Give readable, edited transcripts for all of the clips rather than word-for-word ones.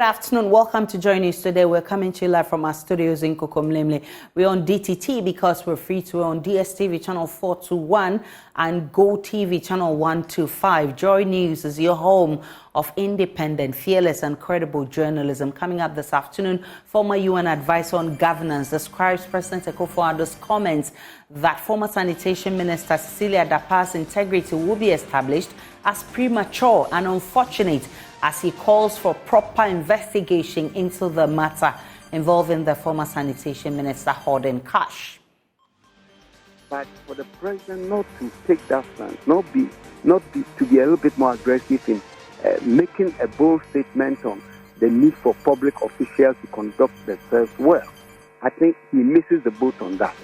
Good afternoon. Welcome to Joy News today. We're coming to you live from our studios in Kokomlemle. We're on DTT because we're free to on DSTV channel 421 and Go TV channel 125. Joy News is your home of independent, fearless and credible journalism. Coming up this afternoon, former UN advisor on governance describes President Akufo-Addo's comments that former Sanitation Minister Cecilia Dapaah's integrity will be established as premature and unfortunate, as he calls for proper investigation into the matter involving the former Sanitation Minister hoarding cash. But for the president not to take that stance, not be to be a little bit more aggressive in making a bold statement on the need for public officials to conduct themselves well, I think he misses the boat on that.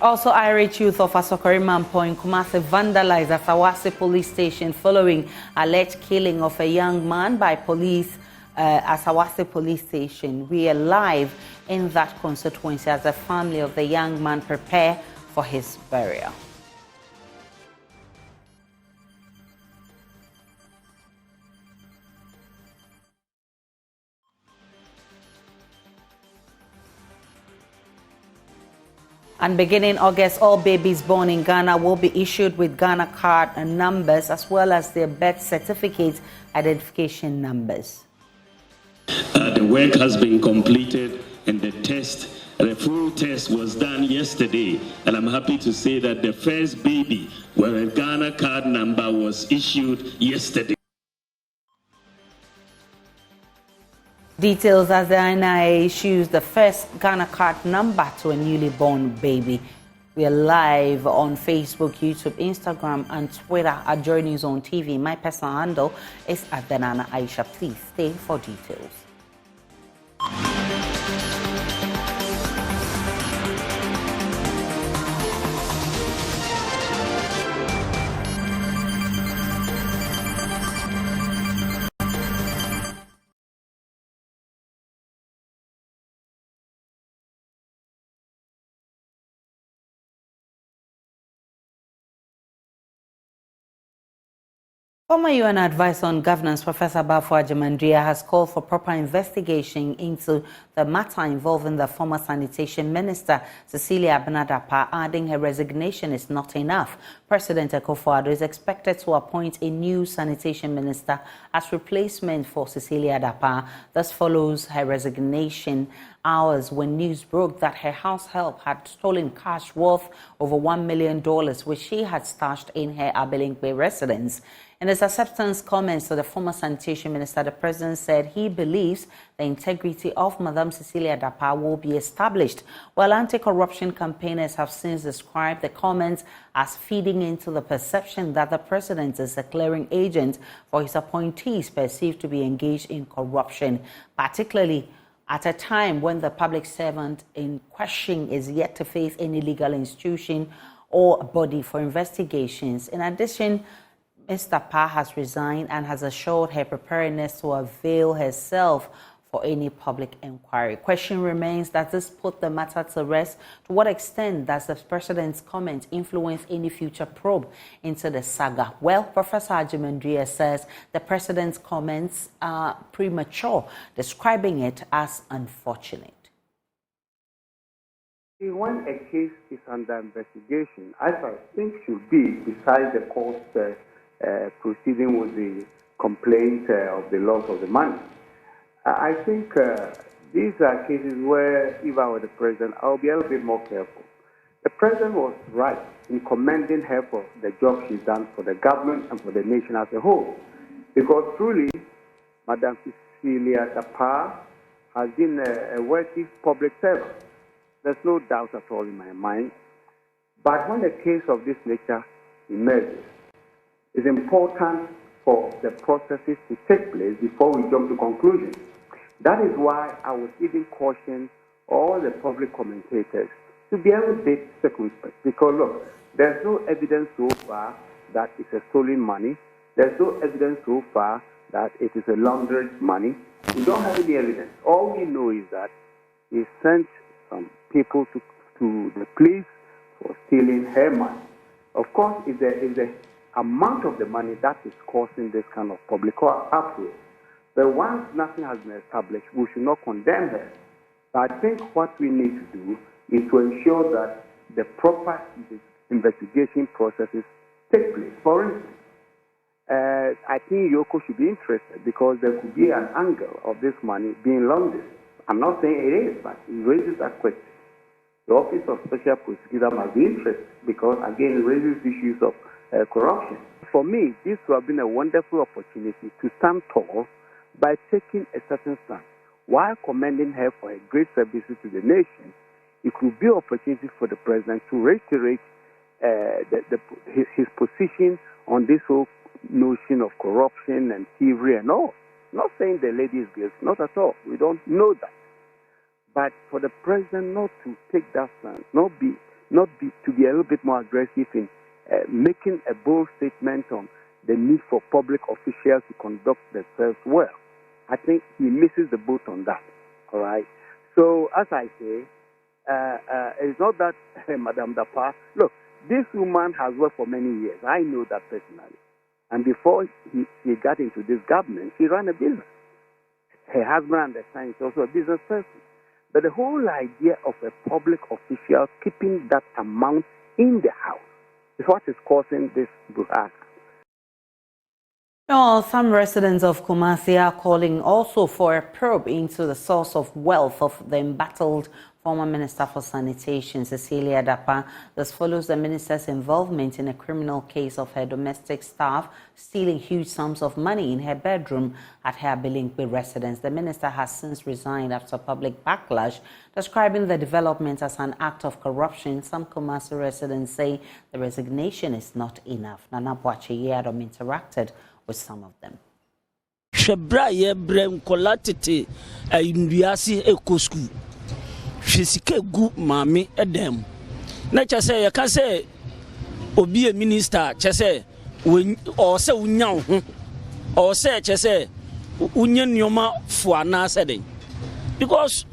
Also, Irish youth of Asokorimanpo in Kumasi vandalized Asawase police station following alleged killing of a young man by police at Asawase police station. We are live in that constituency as the family of the young man prepare for his burial. And beginning August, all babies born in Ghana will be issued with Ghana card and numbers, as well as their birth certificate identification numbers. The work has been completed, and the full test was done yesterday. And I'm happy to say that the first baby with a Ghana card number was issued yesterday. Details as the NIA issues the first Ghana card number to a newly born baby. We are live on Facebook, YouTube, Instagram, and Twitter at Joy News on TV. My personal handle is at Benana Aisha. Please stay for details. Former UN advisor on governance, Professor Agyeman-Duah, has called for proper investigation into the matter involving the former Sanitation Minister, Cecilia Dapaah, adding her resignation is not enough. President Akufo-Addo is expected to appoint a new Sanitation Minister as replacement for Cecilia Dapaah. This follows her resignation hours when news broke that her house help had stolen cash worth over $1 million, which she had stashed in her Abelinkwe residence. In his acceptance comments to the former Sanitation Minister, the president said he believes the integrity of Madam Cecilia Dapaah will be established, while anti-corruption campaigners have since described the comments as feeding into the perception that the president is a clearing agent for his appointees perceived to be engaged in corruption, particularly at a time when the public servant in question is yet to face any legal institution or body for investigations. In addition, Ms. Dapaah has resigned and has assured her preparedness to avail herself for any public inquiry. Question remains, does this put the matter to rest? To what extent does the president's comment influence any future probe into the saga? Well, Professor Agyeman-Duah says the president's comments are premature, describing it as unfortunate. When a case is under investigation, I think should be, besides the court proceeding with the complaint of the loss of the money. I think these are cases where, if I were the president, I would be a little bit more careful. The president was right in commending her for the job she's done for the government and for the nation as a whole. Because truly, Madam Cecilia Dapaah has been a worthy public servant. There's no doubt at all in my mind. But when a case of this nature emerges, it's important for the processes to take place before we jump to conclusions. That is why I would even caution all the public commentators to be a little bit circumspect. Because look, there's no evidence so far that it's a stolen money. There's no evidence so far that it is a laundered money. We don't have any evidence. All we know is that he sent some people to the police for stealing her money. Of course, if the amount of the money that is causing this kind of public uproar. But once nothing has been established, we should not condemn her. But I think what we need to do is to ensure that the proper investigation processes take place. For instance, I think Yoko should be interested because there could be an angle of this money being laundered. I'm not saying it is, but it raises that question. The Office of Special Prosecutor must be interested because, again, it raises issues of corruption. For me, this would have been a wonderful opportunity to stand tall by taking a certain stand. While commending her for her great services to the nation, it could be an opportunity for the president to reiterate his position on this whole notion of corruption and thievery and all. Not saying the lady is guilty, not at all. We don't know that. But for the president not to take that stand, to be a little bit more aggressive in making a bold statement on the need for public officials to conduct themselves well, I think he misses the boat on that. All right. So as I say, it's not that Madame Dapaah. Look, this woman has worked for many years. I know that personally. And before she got into this government, she ran a business. Her husband understands he's also a business person. But the whole idea of a public official keeping that amount in the house is what is causing this brouhaha. Well, some residents of Kumasi are calling also for a probe into the source of wealth of the embattled former Minister for Sanitation, Cecilia Dapaah. This follows the minister's involvement in a criminal case of her domestic staff stealing huge sums of money in her bedroom at her Abilinkwe residence. The minister has since resigned after public backlash, describing the development as an act of corruption. Some Kumasi residents say the resignation is not enough. Nana Boache Yadom interacted with some of them. Shebra ye brem kolatete ayunduasi ekosku. Fisike gu mami edem. Na chase ya kase obi a minister chase o se unya ho. O se chase unya nyoma fu anase den. Because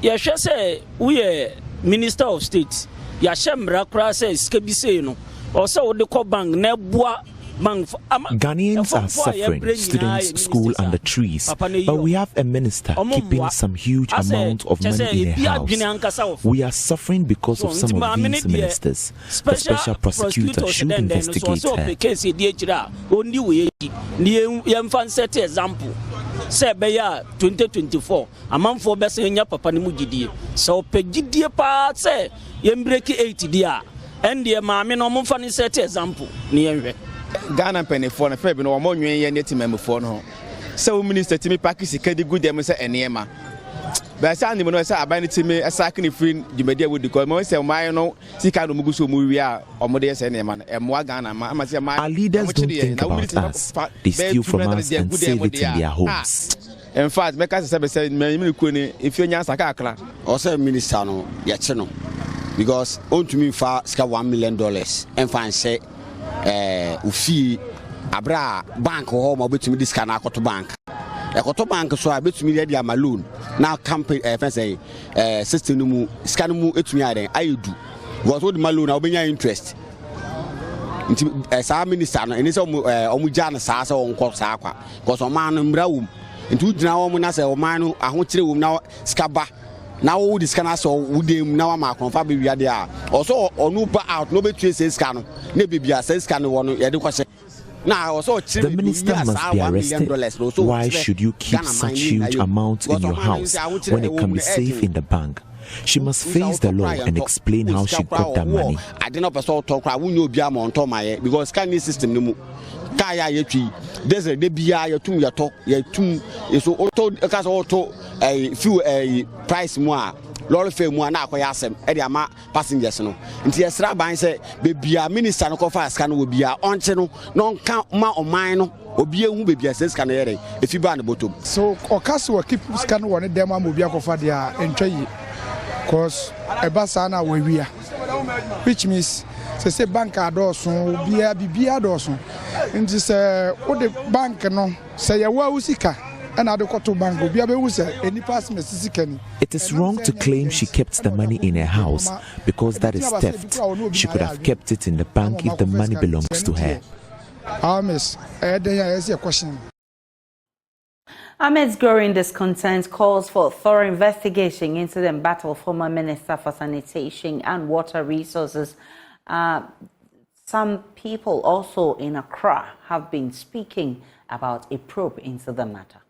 ya chase we minister of state ya shemra kra se skebise no. O se wo de ko bank na bua. Ghanaians are suffering, students, school under trees, but we have a minister keeping some huge amount of money in her house. We are suffering because of some of these ministers. The special prosecutor should investigate her. Say beya 2024 amanfo be se nya papa ne mugidie so pegidie pa say yem break 80 dia and ye maame no momfa ne set example ne yenhwe Ghana penifo na febi no wo nwen ye neti memfo no so minister timi pakisi kadi good dem say enema ba sa ni mo no say aban timi asake ne free djumadi wodi ko mo say man no sika no muguso mu wi a omode say enema emwa Ghana ma say man. Our leaders don't think about us. They steal from us and save it in their homes. In fact, make us say me ku ni if you nya saka akra o say minister no ye che no because on to me fa sika $1 million and fan say ufi abra bank ho ma betumi diska na akoto bank bank so a betumi ready am loan now campaign say system no mu sika no mu etumi aden ayedu because what the loan na obenya interest nti sa minister no eni say omu ja na sa onko sa akwa because o man no mbra wum nti udina omu na say o man no ahokire wum na sika ba now all this can also would now ma confirm be there also onu ba out no be trace scan no be bia say scan one ye de kwase now also the minister must be arrested. Why should you keep such huge amounts in your house when it can be safe in the bank? She must face the law and explain how she got that money. I did not talk I won't be amount on my because scanning system no kaya yetwi there's a bia yatum yato yatum so auto case auto a few a price mo a lorry fare mo na akoya asem e de ama passengers no nti yesra ban say be bia minister no kofa scan no bia onche no non kan ma oman no obi ehu be bia scan yere e fi ba na bottom so okase wa keep scan one dem am obi akofa dia entwa cause e ba sa na wa wia which means say bank adosun bia adosun nti say o de bank no say ya wa usika and bank bia be wu say any pass me sisika ni. It is wrong to claim she kept the money in her house because that is theft. She could have kept it in the bank if the money belongs to her. Miss, question. Amidst growing discontent, calls for thorough investigation into the embattled former Minister for Sanitation and Water Resources. Some people also in Accra have been speaking about a probe into the matter.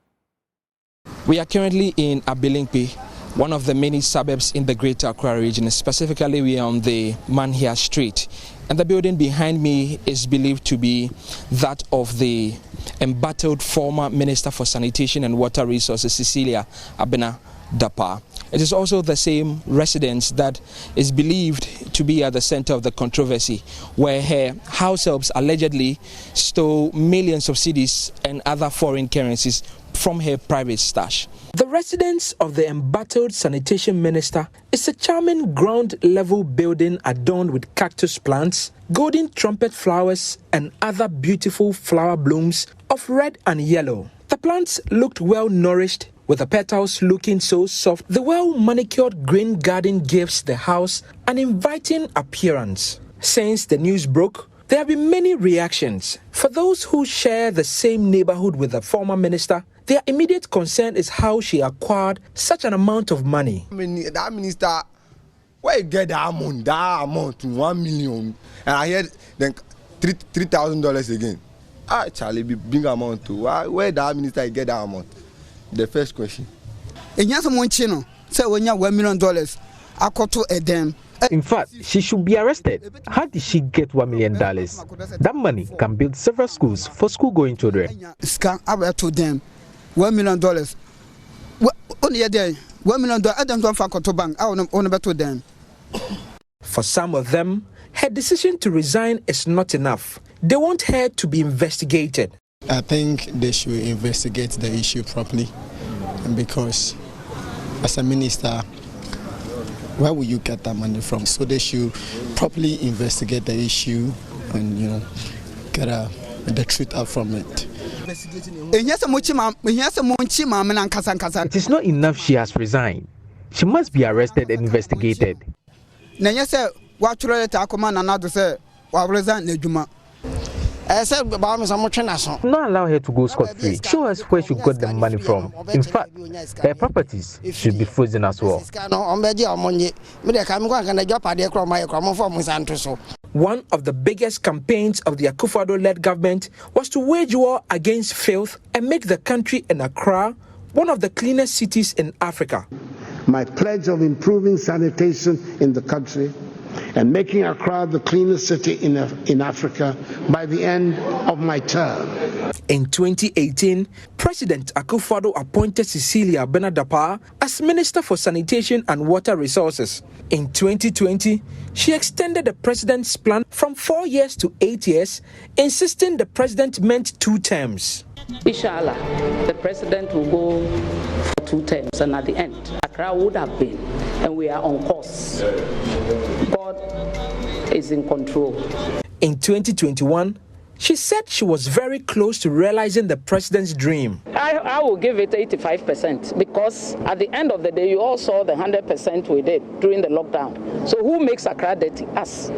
We are currently in Abilinkpi, one of the many suburbs in the Greater Accra region. Specifically, we are on the Manhia Street. And the building behind me is believed to be that of the embattled former Minister for Sanitation and Water Resources, Cecilia Dapaah. It is also the same residence that is believed to be at the center of the controversy, where her house helps allegedly stole millions of cedis and other foreign currencies from her private stash. The residence of the embattled Sanitation Minister is a charming ground-level building adorned with cactus plants, golden trumpet flowers and other beautiful flower blooms of red and yellow. The plants looked well-nourished, with the petals looking so soft. The well-manicured green garden gives the house an inviting appearance. Since the news broke, there have been many reactions. For those who share the same neighborhood with the former minister, their immediate concern is how she acquired such an amount of money. I mean, that minister, where you get that amount to 1 million, and I heard then $3,000 again. Charlie, big amount too. Where that minister get that amount? The first question. In $1 million, I got to a them. In fact, she should be arrested. How did she get $1 million? That money can build several schools for school-going children. Scan to them $1 million. Only a day, $1 million. I don't want to go bank. I want to them. For some of them, her decision to resign is not enough. They want her to be investigated. I think they should investigate the issue properly, because as a minister, where will you get that money from? So they should properly investigate the issue and, get the truth out from it. It is not enough she has resigned. She must be arrested and investigated. Not allow her to go scot-free. Show us where she got the money from. In fact, her properties should be frozen as well. One of the biggest campaigns of the Akufo-Addo-led government was to wage war against filth and make the country in Accra one of the cleanest cities in Africa. My pledge of improving sanitation in the country and making Accra the cleanest city in Africa by the end of my term. In 2018, President Akufo-Addo appointed Cecilia Dapaah as Minister for Sanitation and Water Resources. In 2020, she extended the president's plan from 4 years to 8 years, insisting the president meant 2 terms. Inshallah, the president will go for 2 terms, and at the end, Accra would have been, and we are on course. God is in control. In 2021, she said she was very close to realizing the president's dream. I will give it 85%, because at the end of the day, you all saw the 100% we did during the lockdown. So who makes Accra dirty? Us.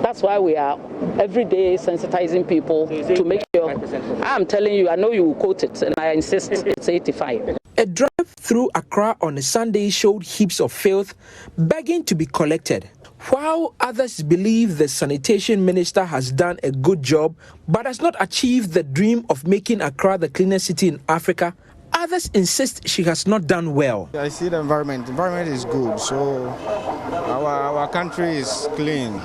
That's why we are every day sensitizing people to make sure. I'm telling you, I know you will quote it, and I insist it's 85. A drive through Accra on a Sunday showed heaps of filth begging to be collected. While others believe the sanitation minister has done a good job but has not achieved the dream of making Accra the cleanest city in Africa, others insist she has not done well. I see the environment. The environment is good, so our country is clean.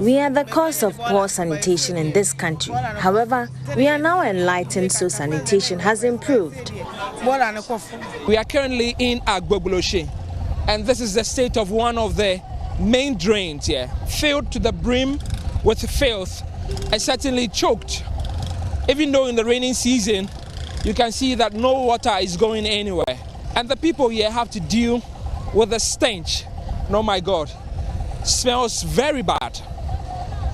We are the cause of poor sanitation in this country. However, we are now enlightened, so sanitation has improved. We are currently in Agyeman-Duah, and this is the state of one of the main drains here, filled to the brim with filth and certainly choked. Even though in the rainy season, you can see that no water is going anywhere. And the people here have to deal with the stench. Oh my God, smells very bad.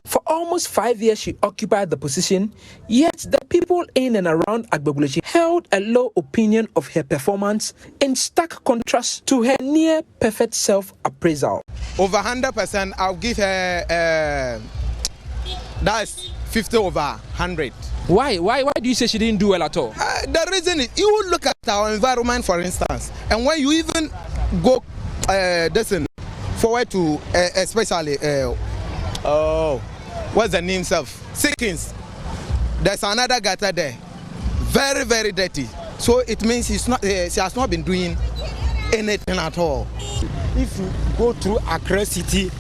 For almost 5 years she occupied the position, yet the people in and around Agyeman-Duah held a low opinion of her performance in stark contrast to her near-perfect self-appraisal. Over 100%, I'll give her, that's 50 over 100. Why do you say she didn't do well at all? The reason is, you look at our environment, for instance, and when you even go forward to especially what's the name of Sickins, there's another gutter there, very, very dirty. So it means she has not been doing anything at all. If you go through Accra City,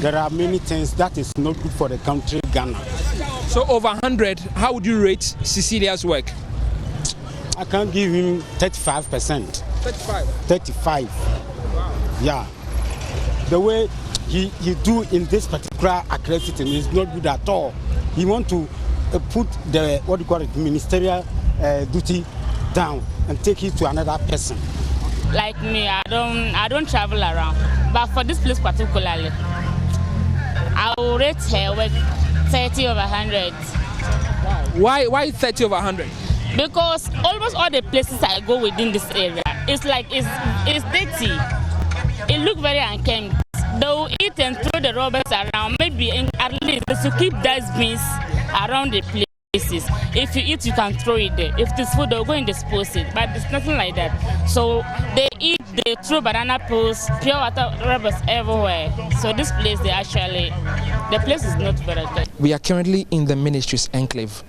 there are many things that is not good for the country, Ghana. So over 100, how would you rate Cecilia's work? I can give him 35%. 35. Wow. Yeah. The way he do in this particular Accra City is not good at all. He want to put the ministerial duty down and take it to another person. Like me, I don't travel around, but for this place particularly, I will rate her work 30 over 100. Why 30 over 100? Because almost all the places I go within this area, it's dirty. It looks very unkempt. They will eat and throw the rubbish around. Maybe at least they should keep dustbins around the place. If you eat, you can throw it there. If it's food, they'll go and dispose it. But it's nothing like that. So they eat, they throw banana peels, pure water rubbish everywhere. So this place, the place is not very good. We are currently in the ministry's enclave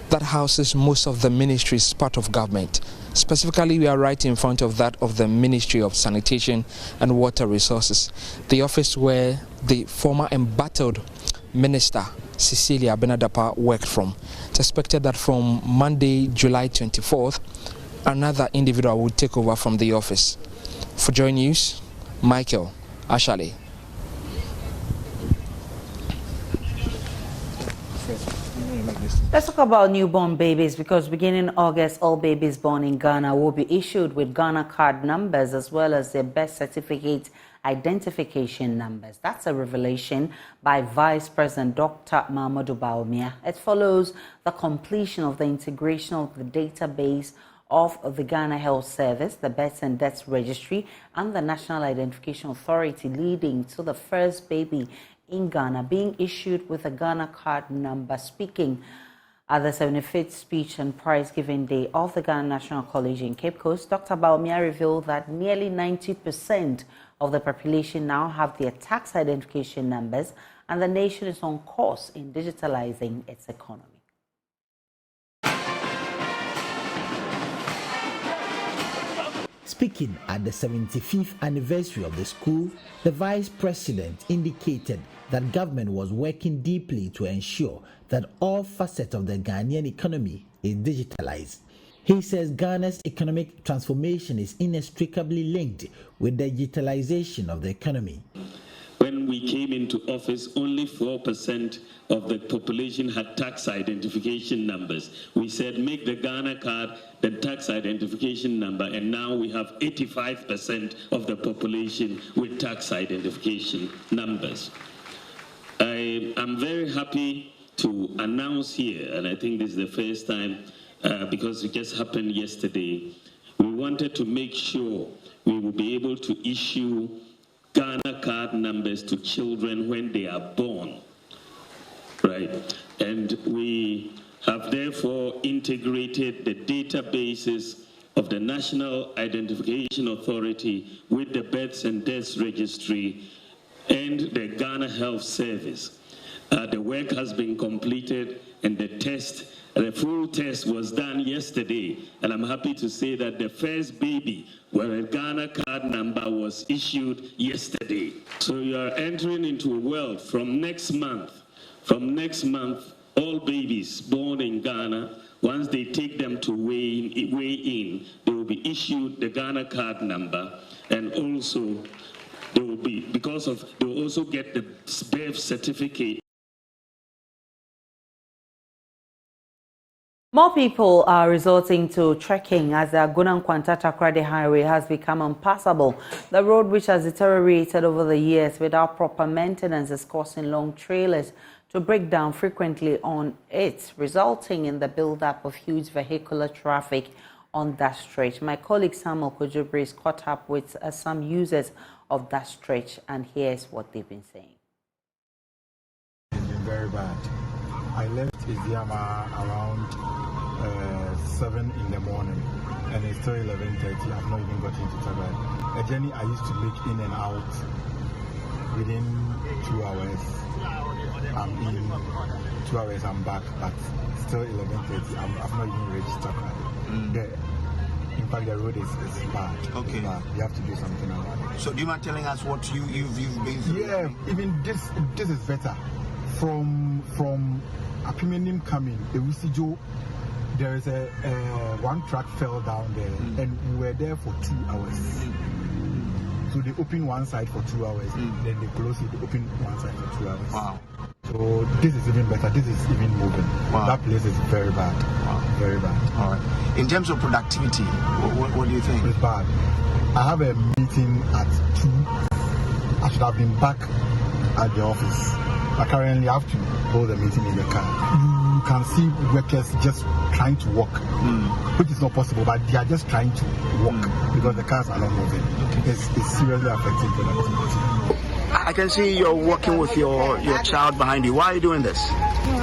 that houses most of the ministries part of government. Specifically, we are right in front of that of the Ministry of Sanitation and Water Resources, the office where the former embattled Minister Cecilia Dapaah worked from. It's expected that from Monday, July 24th, another individual will take over from the office. For Joy News, Michael Ashale. Let's talk about newborn babies, because beginning August, all babies born in Ghana will be issued with Ghana card numbers as well as their birth certificate identification numbers. That's a revelation by Vice President Dr. Mahamudu Bawumia. It follows the completion of the integration of the database of the Ghana Health Service, the Births and Deaths Registry, and the National Identification Authority, leading to the first baby in Ghana being issued with a Ghana card number. Speaking at the 75th Speech and Prize Giving Day of the Ghana National College in Cape Coast, Dr. Bawumia revealed that nearly 90% of the population now have their tax identification numbers, and the nation is on course in digitalizing its economy. Speaking at the 75th anniversary of the school, the Vice President indicated that government was working deeply to ensure that all facets of the Ghanaian economy is digitalized. He says Ghana's economic transformation is inextricably linked with the digitalization of the economy. When we came into office, only 4% of the population had tax identification numbers. We said, make the Ghana card the tax identification number, and now we have 85% of the population with tax identification numbers. I am very happy to announce here, and I think this is the first time, because it just happened yesterday, we wanted to make sure we will be able to issue Ghana card numbers to children when they are born, right? And we have therefore integrated the databases of the National Identification Authority with the Births and Deaths Registry and the Ghana Health Service. The work has been completed, and the full test was done yesterday, and I'm happy to say that the first baby with a Ghana card number was issued yesterday. So you are entering into a world from next month, all babies born in Ghana, once they take them to weigh in, they will be issued the Ghana card number, and also they will also get the birth certificate. More people are resorting to trekking as the Agyeman-Duah highway has become impassable. The road, which has deteriorated over the years without proper maintenance, is causing long trailers to break down frequently on it, resulting in the build-up of huge vehicular traffic on that stretch. My colleague Samuel Kojubri is caught up with some users of that stretch, and here's what they've been saying. Very bad. I left Agyeman around 7 in the morning, and it's still 11:30. I've not even got into Saga. A journey I used to make in and out within 2 hours. I'm in 2 hours, I'm back, but still 11:30. I've not even reached Saga. In fact, the road is bad. Okay. It's bad. You have to do something about it. So do you mind telling us what you've been through? Yeah, even this is better. From Agyeman coming, the Wisijo, there is a one truck fell down there, and we were there for 2 hours. So they open one side for 2 hours, then they close it, they open one side for 2 hours. Wow. So this is even better. This is even moving. Wow. That place is very bad. Wow. Very bad. All right. In terms of productivity, what do you think? It's bad. I have a meeting at 2. I should have been back at the office. I currently have to hold the meeting in the car. You can see workers just trying to walk, which is not possible, but they are just trying to walk because the cars are not moving. It's seriously affecting productivity. I can see you're walking with your child behind you. Why are you doing this?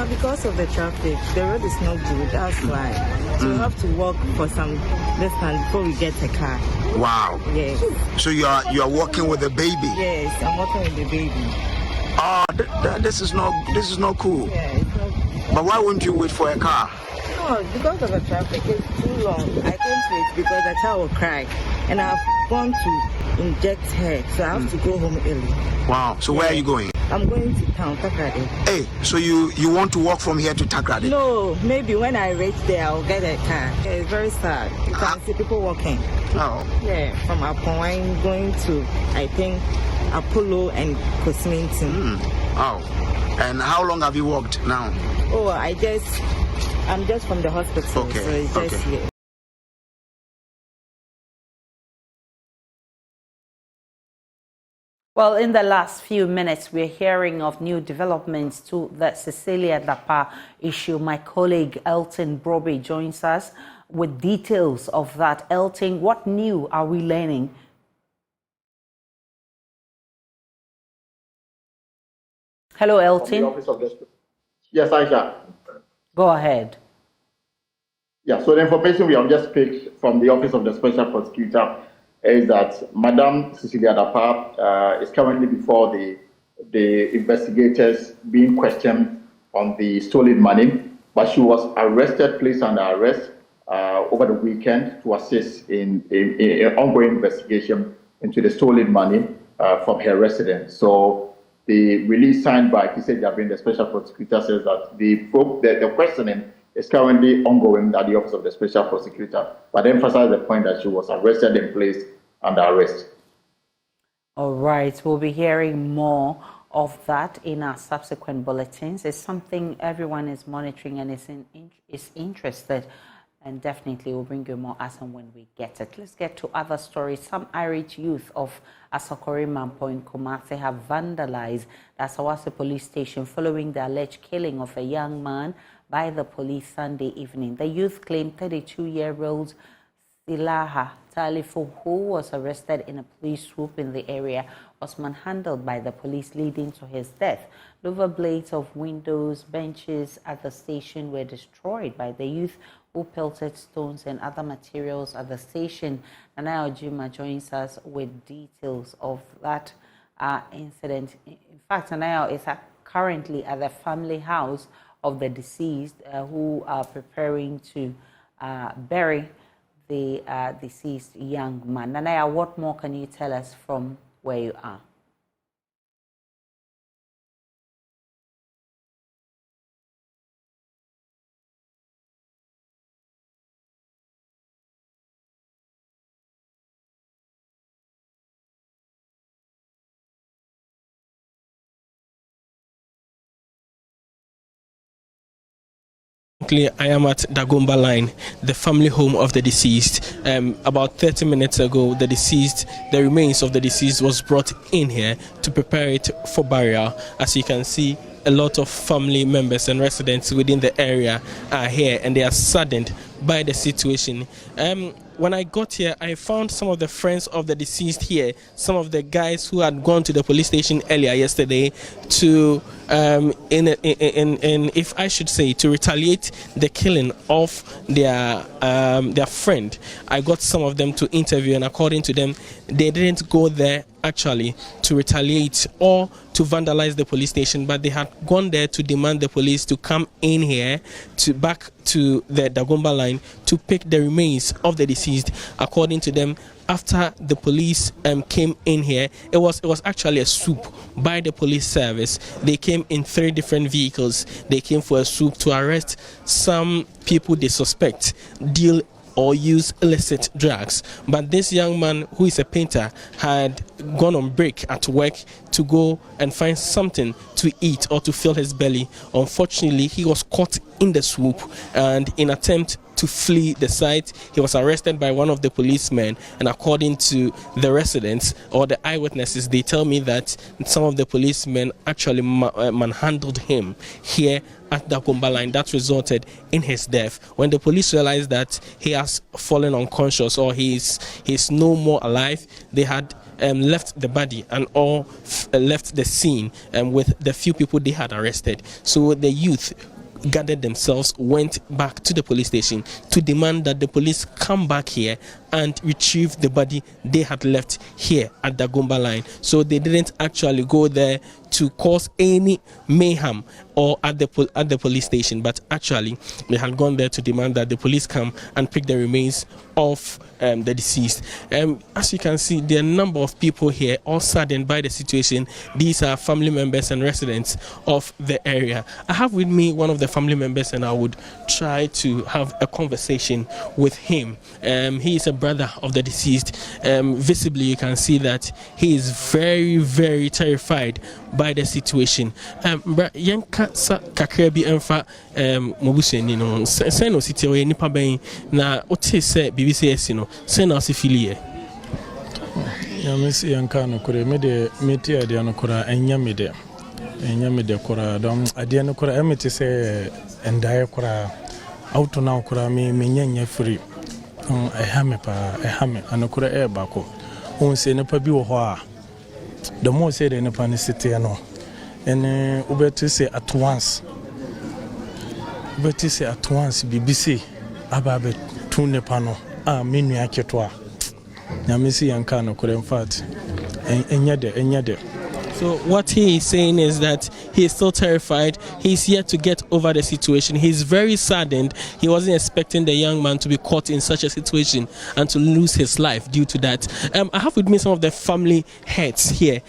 Because of the traffic. The road is not good, that's why. So we have to walk for some distance before we get a car. Wow. Yes. So you are walking with a baby? Yes, I'm walking with the baby. Oh, this is not cool. Yeah, it's not good. But why wouldn't you wait for a car? No, because of the traffic, it's too long. I can't wait because the child will cry. And I've gone to inject her, so I have to go home early. Wow. So where are you going? I'm going to town, Takrady. Hey, so you want to walk from here to Takrady? No, maybe when I reach there, I'll get a car. Yeah, it's very sad. You can see people walking. Oh. Yeah, from Appoint going to, I think, Apollo and Cosminton. Oh. And how long have you walked now? Oh, I'm just from the hospital, okay. So it's just here. Well, in the last few minutes, we're hearing of new developments to the Cecilia Dapaah issue. My colleague Elton Broby joins us with details of that. Elton, what new are we learning? Hello, Elton. Yes, Aisha. Go ahead. Yeah, so the information we have just picked from the Office of the Special Prosecutor is that Madam Cecilia Dapaah is currently before the investigators being questioned on the stolen money, but she was placed under arrest over the weekend to assist in an ongoing investigation into the stolen money from her residence. So the release signed by Cecilia, the Special Prosecutor, says that the questioning is currently ongoing at the Office of the Special Prosecutor, but emphasize the point that she was arrested and placed under arrest. All right, we'll be hearing more of that in our subsequent bulletins. It's something everyone is monitoring and is interested, and definitely we'll bring you more as and when we get it. Let's get to other stories. Some Irish youth of Asokori Mampo in Kumasi have vandalized the Asawase police station following the alleged killing of a young man by the police Sunday evening. The youth claimed 32-year-old Silaha Talifo, who was arrested in a police swoop in the area, was manhandled by the police, leading to his death. Louver blades of windows, benches at the station were destroyed by the youth, who pelted stones and other materials at the station. Nana Ojima joins us with details of that incident. In fact, Nana is currently at the family house of the deceased, who are preparing to bury the deceased young man. Nanaya, what more can you tell us from where you are? I am at Dagomba Line, the family home of the deceased. About 30 minutes ago, the remains of the deceased was brought in here to prepare it for burial. As you can see, a lot of family members and residents within the area are here, and they are saddened by the situation. When I got here, I found some of the friends of the deceased here, some of the guys who had gone to the police station earlier yesterday to if I should say, to retaliate the killing of their friend. I got some of them to interview, and according to them, they didn't go there actually to retaliate or to vandalize the police station, but they had gone there to demand the police to come in here back to the Dagomba line to pick the remains of the deceased. According to them, after the police came in here, it was actually a swoop by the police service. They came in 3 different vehicles. They came for a swoop to arrest some people they suspect deal or use illicit drugs. But this young man, who is a painter, had gone on break at work to go and find something to eat or to fill his belly. Unfortunately, he was caught in the swoop, and in attempt to flee the site, he was arrested by one of the policemen. And according to the residents or the eyewitnesses, they tell me that some of the policemen actually manhandled him here at the Dagomba line. That resulted in his death. When the police realized that he has fallen unconscious or he's no more alive, they had left the body and all left the scene with the few people they had arrested. So the youth gathered themselves, went back to the police station to demand that the police come back here and retrieve the body they had left here at the Dagomba line. So they didn't actually go there to cause any mayhem or at the police station, but actually they had gone there to demand that the police come and pick the remains of the deceased. As you can see, there are a number of people here all saddened by the situation. These are family members and residents of the area. I have with me one of the family members, and I would try to have a conversation with him. He is a brother of the deceased. Visibly you can see that he is very, very terrified by the situation. Yanka kakrebi enfa mobuseni no seno sitio nipa ben na ote se BBC no seno asifilie ya mesi yanka no kure mede meti ade no kura enyamede kura dom ade no kura emeti se endaye kura auto na kura me nyanya free ehame anokura bako on se ne pa bi wo ho a the more say the ne city no and ubeti say at once BBC ababe tu ne pano menu aketwa nyamisi yanka no kure in fact enyade. So what he is saying is that he is still terrified. He's yet to get over the situation. He's very saddened. He wasn't expecting the young man to be caught in such a situation and to lose his life due to that. I have with me some of the family heads here.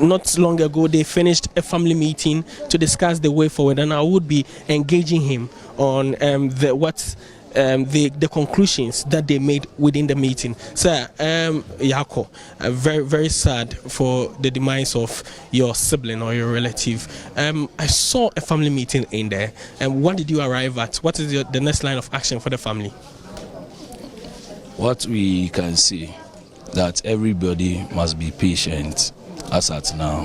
Not long ago, they finished a family meeting to discuss the way forward, and I would be engaging him on the conclusions that they made within the meeting. Sir, Yako, very, very sad for the demise of your sibling or your relative. I saw a family meeting in there. What did you arrive at? What is the next line of action for the family? What we can see, that everybody must be patient as at now.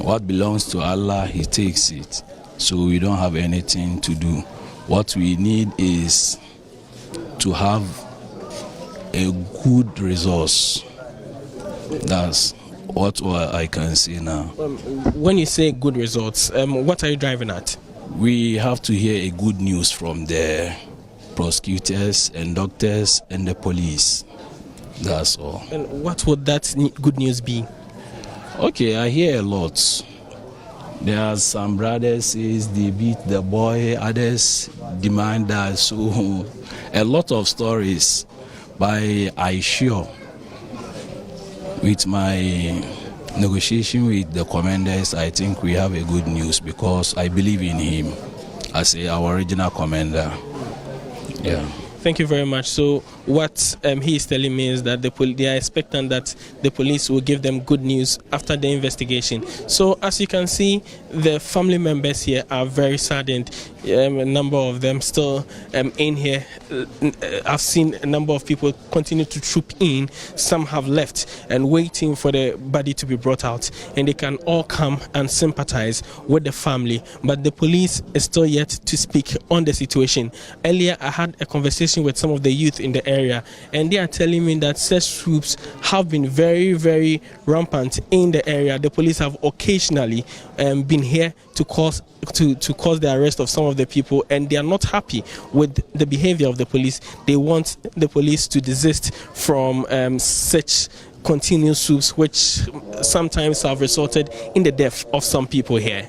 What belongs to Allah, He takes it. So we don't have anything to do. What we need is to have a good resource. That's what I can say now. When you say good results, what are you driving at? We have to hear a good news from the prosecutors and doctors and the police. That's all. And what would that good news be? Okay, I hear a lot. There are some brothers says they beat the boy, others demand that. So a lot of stories. But I sure with my negotiation with the commanders, I think we have a good news because I believe in him as our original commander. Yeah. Thank you very much. So what he is telling me is that they are expecting that the police will give them good news after the investigation. So as you can see, the family members here are very saddened. A number of them still in here. I've seen a number of people continue to troop in. Some have left and waiting for the body to be brought out, and they can all come and sympathize with the family. But the police is still yet to speak on the situation. Earlier, I had a conversation conversation with some of the youth in the area, and they are telling me that such troops have been very, very rampant in the area. The police have occasionally been here to cause the arrest of some of the people, and they are not happy with the behavior of the police. They want the police to desist from such continuous swoops, which sometimes have resulted in the death of some people here.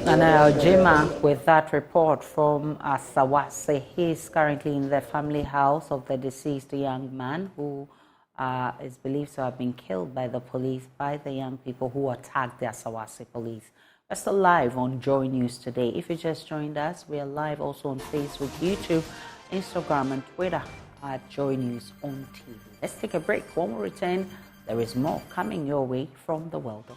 And Agyeman with that report from Asawase. He is currently in the family house of the deceased young man who is believed to have been killed by the police, by the young people who attacked the Asawase police. We're still live on Joy News today. If you just joined us, we are live also on Facebook, YouTube, Instagram, and Twitter at Joy News on TV. Let's take a break. When we return, there is more coming your way from the world of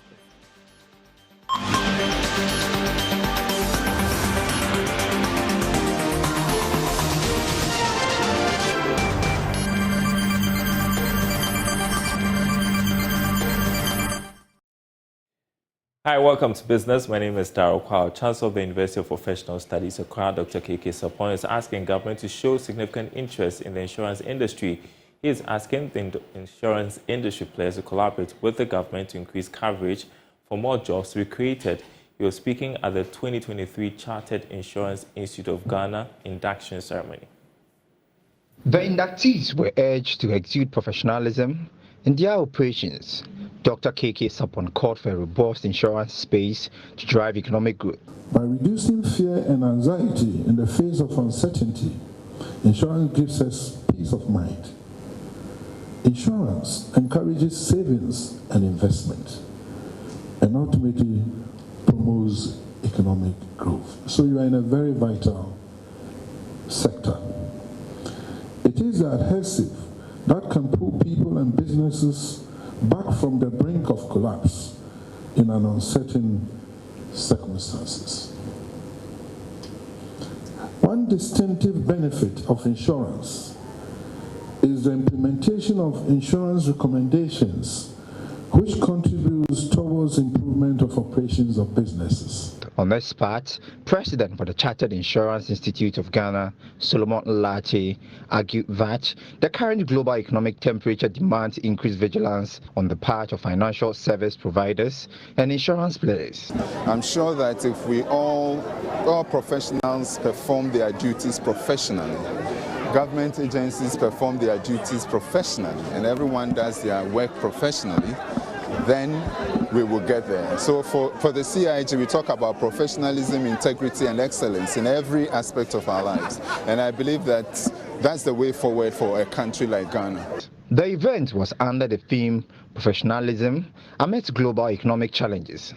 Hi, welcome to Business. My name is Dapaah. Chancellor of the University of Professional Studies, Accra, Dr. KK Sapon, is asking government to show significant interest in the insurance industry. He is asking the insurance industry players to collaborate with the government to increase coverage for more jobs to be created. He was speaking at the 2023 Chartered Insurance Institute of Ghana induction ceremony. The inductees were urged to exude professionalism in their operations. Dr. KK Sapon called for a robust insurance space to drive economic growth. By reducing fear and anxiety in the face of uncertainty, insurance gives us peace of mind. Insurance encourages savings and investment and ultimately promotes economic growth. So you are in a very vital sector. It is the adhesive that can pull people and businesses back from the brink of collapse in an uncertain circumstances. One distinctive benefit of insurance is the implementation of insurance recommendations which contributes towards improvement of operations of businesses. On this part, President for the Chartered Insurance Institute of Ghana, Solomon Lache, argued that the current global economic temperature demands increased vigilance on the part of financial service providers and insurance players. I'm sure that if we all professionals perform their duties professionally, government agencies perform their duties professionally, and everyone does their work professionally, then we will get there. So for the CIG, we talk about professionalism, integrity, and excellence in every aspect of our lives. And I believe that that's the way forward for a country like Ghana. The event was under the theme Professionalism Amidst Global Economic Challenges.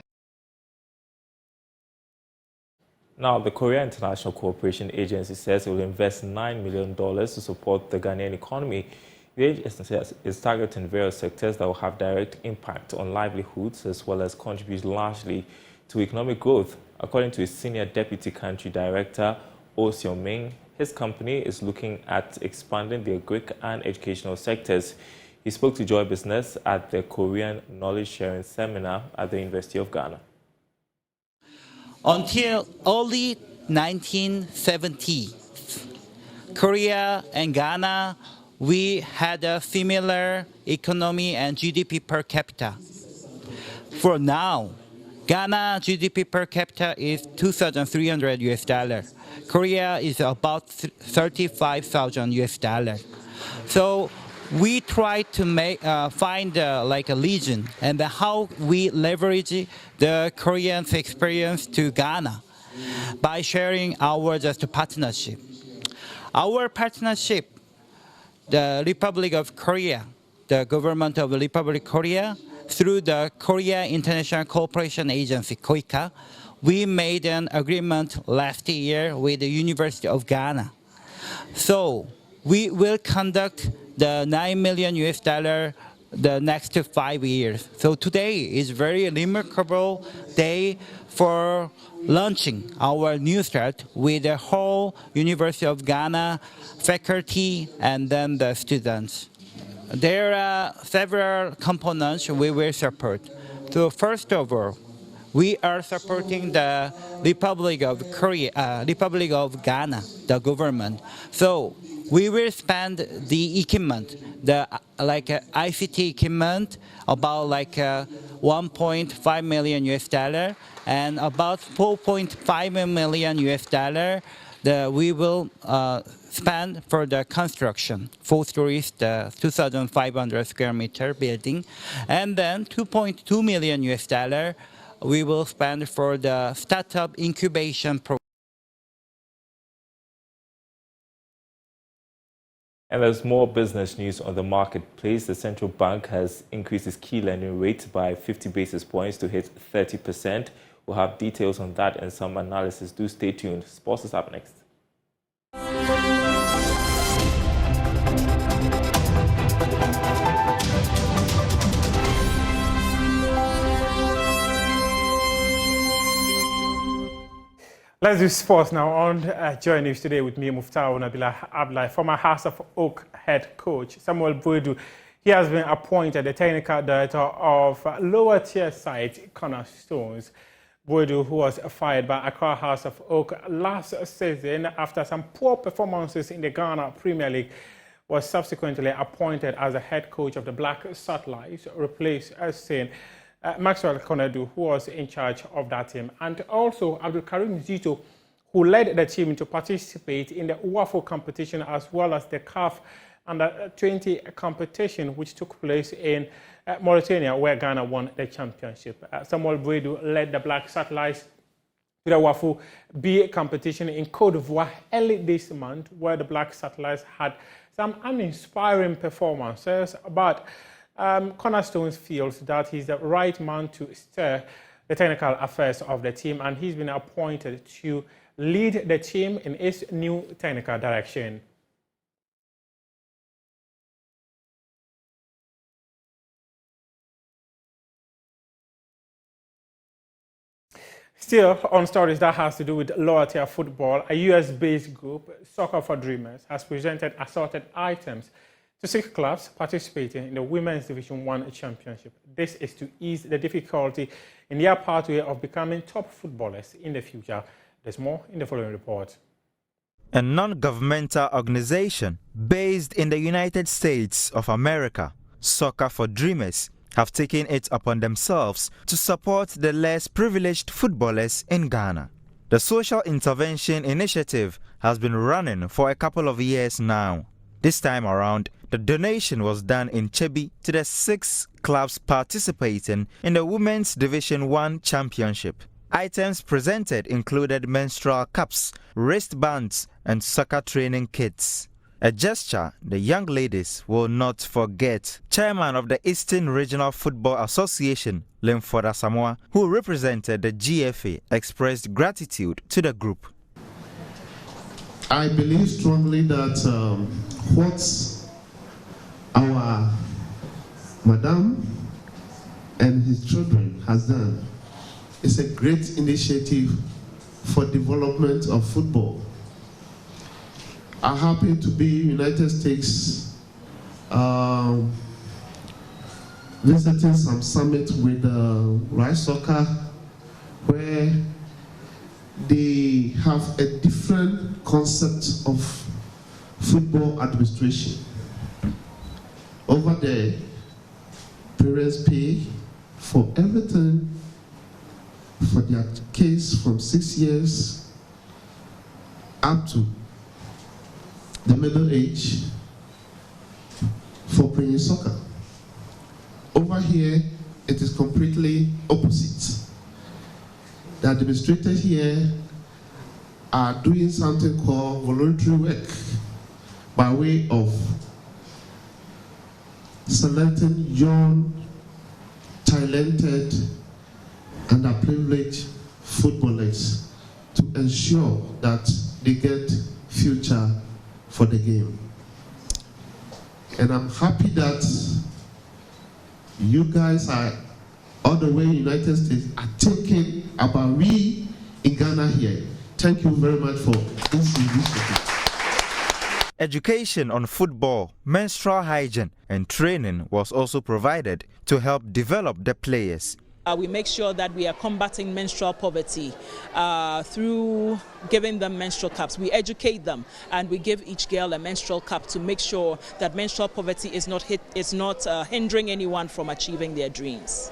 Now, the Korea International Cooperation Agency says it will invest $9 million to support the Ghanaian economy. The agency is targeting various sectors that will have direct impact on livelihoods as well as contribute largely to economic growth. According to his senior deputy country director, Oh Seong-Ming, his company is looking at expanding the agric and educational sectors. He spoke to Joy Business at the Korean Knowledge Sharing Seminar at the University of Ghana. Until early 1970, Korea and Ghana, we had a similar economy and GDP per capita. For now, Ghana GDP per capita is $2,300. Korea is about $35,000. So we try to find like a region and how we leverage the Koreans' experience to Ghana by sharing our partnership. Our partnership, the Republic of Korea, the government of the Republic of Korea, through the Korea International Cooperation Agency, KOICA, we made an agreement last year with the University of Ghana. So we will conduct the $9 million the next 5 years. So today is a very remarkable day for launching our new start with the whole University of Ghana faculty and then the students. There are several components we will support. So first of all, we are supporting the Republic of Ghana, the government. So we will spend the equipment, the ICT equipment, about 1.5 million US dollar, and about 4.5 million US dollar. We will spend for the construction, 4 stories, the 2,500 square meter building, and then 2.2 million US dollar we will spend for the startup incubation program. And there's more business news on the marketplace. The central bank has increased its key lending rate by 50 basis points to hit 30%. We'll have details on that and some analysis. Do stay tuned. Sports is up next. Let's do sports now. On Joy News today with me, Muftau Nabila Ablai, former House of Oak head coach Samuel Boadu. He has been appointed the technical director of lower tier side Cornerstones. Boadu, who was fired by Accra House of Oak last season after some poor performances in the Ghana Premier League, was subsequently appointed as the head coach of the Black Satellites, replaced Maxwell Konadu, who was in charge of that team, and also Abdul Karim Zito, who led the team to participate in the UAFO competition as well as the CAF Under-20 competition, which took place in Mauritania, where Ghana won the championship. Samuel Boadu led the Black Satellites to the UAFO B competition in Côte d'Ivoire early this month, where the Black Satellites had some uninspiring performances, but Cornerstones feels that he's the right man to steer the technical affairs of the team, and he's been appointed to lead the team in its new technical direction. Still on stories that has to do with lower tier football, a US-based group, Soccer for Dreamers, has presented assorted items to 6 clubs participating in the Women's Division 1 Championship. This is to ease the difficulty in their pathway of becoming top footballers in the future. There's more in the following report. A non-governmental organization based in the United States of America, Soccer for Dreamers, have taken it upon themselves to support the less privileged footballers in Ghana. The social intervention initiative has been running for a couple of years now. This time around, the donation was done in Chebi to the 6 clubs participating in the Women's Division 1 Championship. Items presented included menstrual cups, wristbands, and soccer training kits. A gesture the young ladies will not forget. Chairman of the Eastern Regional Football Association, Limford Asamoah, who represented the GFA, expressed gratitude to the group. I believe strongly that what our Madam and his children has done is a great initiative for development of football. I happen to be United States visiting some summit with Rice Soccer, where they have a different concept of football administration. Over there, parents pay for everything for their kids from 6 years up to the middle age for playing soccer. Over here, it is completely opposite. The administrators here are doing something called voluntary work by way of selecting young, talented, and underprivileged footballers to ensure that they get future for the game. And I'm happy that you guys are all the way in the United States are thinking about we in Ghana here. Thank you very much for this initiative. Education on football, menstrual hygiene, and training was also provided to help develop the players. We make sure that we are combating menstrual poverty through giving them menstrual cups. We educate them, and we give each girl a menstrual cup to make sure that menstrual poverty is not hindering anyone from achieving their dreams.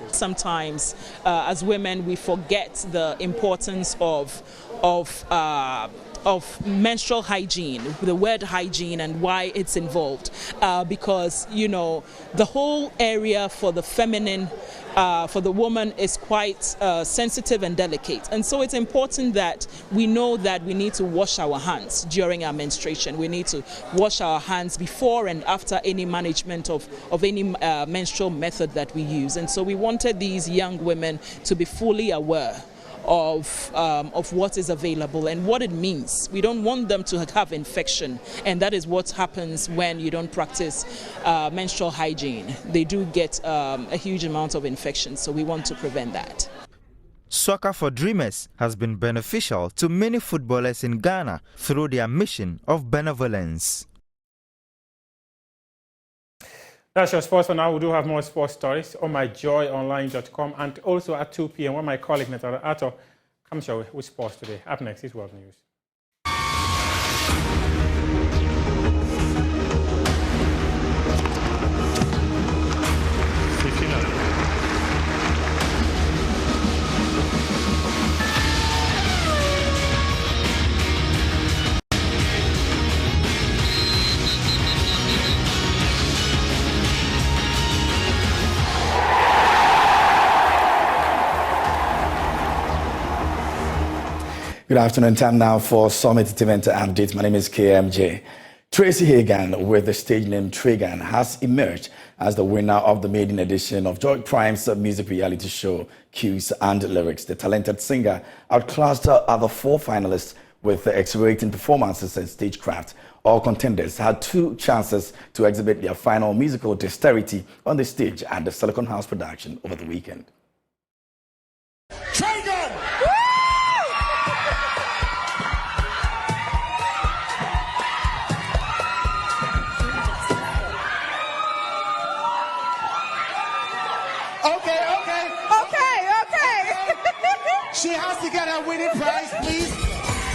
Sometimes, as women, we forget the importance of menstrual hygiene, the word hygiene, and why it's involved. Because, you know, the whole area for the feminine, for the woman, is quite sensitive and delicate. And so it's important that we know that we need to wash our hands during our menstruation. We need to wash our hands before and after any management of any menstrual method that we use. And so we wanted these young women to be fully aware of what is available and what it means. We don't want them to have infection, and that is what happens when you don't practice menstrual hygiene. They do get a huge amount of infection, so we want to prevent that. Soccer for Dreamers has been beneficial to many footballers in Ghana through their mission of benevolence. That's your sports for now. We do have more sports stories on myjoyonline.com and also at 2 p.m. when my colleague Nathan Ato comes your way with sports today. Up next is World News. Good afternoon. Time now for some entertainment updates. My name is KMJ. Tracy Hagan, with the stage name Tragan, has emerged as the winner of the maiden edition of Joy Prime's music reality show, Cues and Lyrics. The talented singer outclassed other 4 finalists with exhilarating performances and stagecraft. All contenders had 2 chances to exhibit their final musical dexterity on the stage at the Silicon House production over the weekend. She has to get a winning prize, please.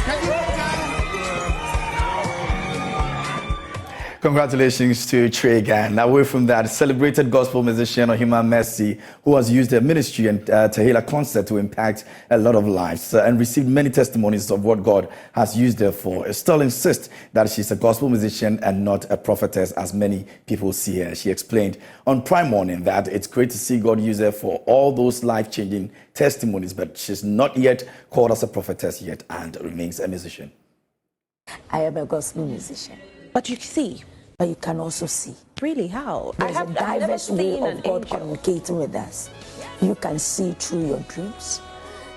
Can you go down? Congratulations to Tragan. Away from that, celebrated gospel musician Agyeman Mercy, who has used her ministry and Tahila concert to impact a lot of lives and received many testimonies of what God has used her for, still insists that she's a gospel musician and not a prophetess, as many people see her. She explained on Prime Morning that it's great to see God use her for all those life-changing testimonies, but she's not yet called as a prophetess yet and remains a musician. I am a gospel musician. But you see, but you can also see. Really, how? There's a diverse way of God communicating with us. You can see through your dreams,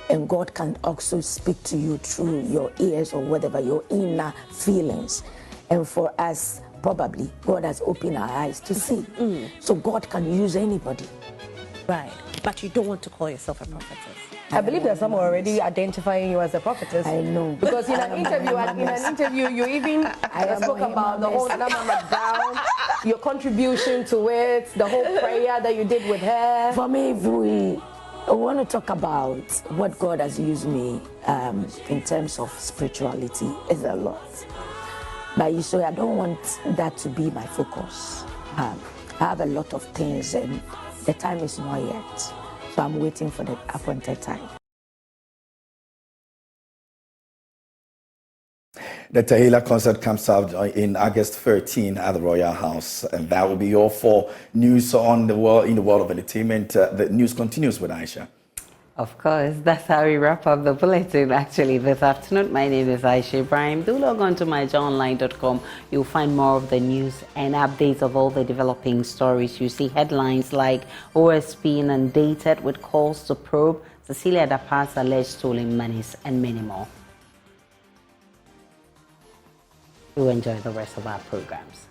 and God can also speak to you through your ears or whatever, your inner feelings. And for us, probably, God has opened our eyes to see. So God can use anybody. Right. But you don't want to call yourself a prophetess. I believe there's someone already identifying you as a prophetess. I know. Because in an interview, you even spoke about the whole background, your contribution to it, the whole prayer that you did with her. For me, if we want to talk about what God has used me in terms of spirituality, it's a lot. But you say I don't want that to be my focus. I have a lot of things, and the time is not yet. So I'm waiting for the appointed time. The Tahila concert comes out in August 13 at the Royal House, and that will be all for news on the world, in the world of entertainment. The news continues with Aisha. Of course, that's how we wrap up the bulletin actually this afternoon. My name is Aisha Ibrahim. Do log on to myjoyonline.com. You'll find more of the news and updates of all the developing stories. You see headlines like OSP inundated with calls to probe Cecilia Dapaah's alleged stolen monies and many more. You enjoy the rest of our programs.